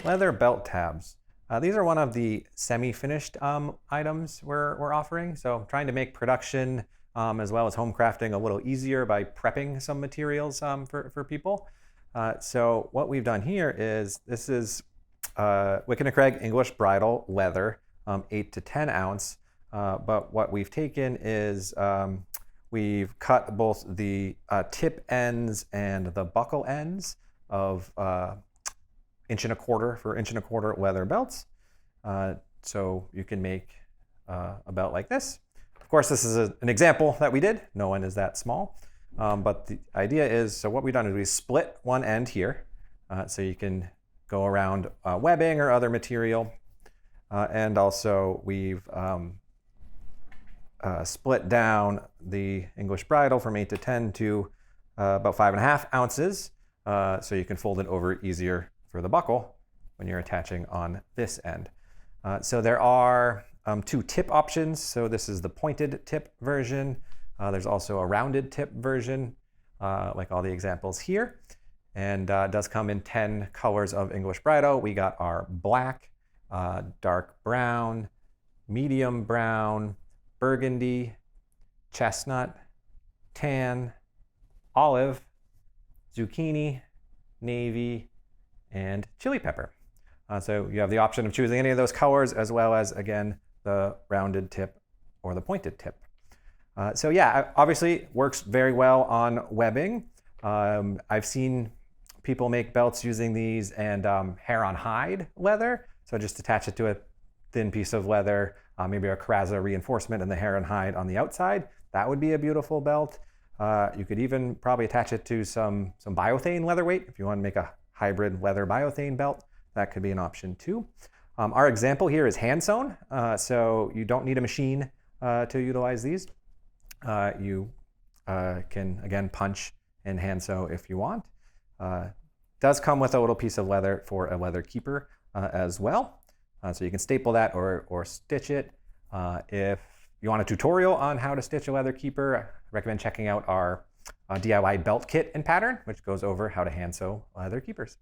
leather belt tabs. These are one of the semi-finished items we're offering. So trying to make production as well as home crafting a little easier by prepping some materials for people. So what we've done here is, this is Wickett Craig English bridle leather, 8 to 10 ounce. But what we've taken is we've cut both the tip ends and the buckle ends of 1.25 inch for 1.25 inch leather belts. So you can make a belt like this. Of course, this is an example that we did. No one is that small. But the idea is, so what we've done is we split one end here, so you can go around webbing or other material. And also we've split down the English bridle from 8 to 10 to about 5.5 ounces, so you can fold it over easier for the buckle when you're attaching on this end. So there are 2 tip options. So this is the pointed tip version. There's also a rounded tip version, like all the examples here. And it does come in 10 colors of English bridle. We got our black, dark brown, medium brown, burgundy, chestnut, tan, olive, zucchini, navy, and chili pepper. So you have the option of choosing any of those colors, as well as, again, the rounded tip or the pointed tip. So yeah, obviously works very well on webbing. I've seen people make belts using these and hair on hide leather. So just attach it to a thin piece of leather, maybe a Carrasza reinforcement and the hair and hide on the outside. That would be a beautiful belt. You could even probably attach it to some biothane leatherweight if you want to make a hybrid leather biothane belt. That could be an option too. Our example here is hand sewn, so you don't need a machine to utilize these. You can, again, punch and hand sew if you want. Does come with a little piece of leather for a leather keeper as well. So you can staple that or stitch it. If you want a tutorial on how to stitch a leather keeper, I recommend checking out our DIY belt kit and pattern, which goes over how to hand sew leather keepers.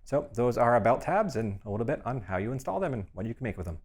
So those are our belt tabs and a little bit on how you install them and what you can make with them.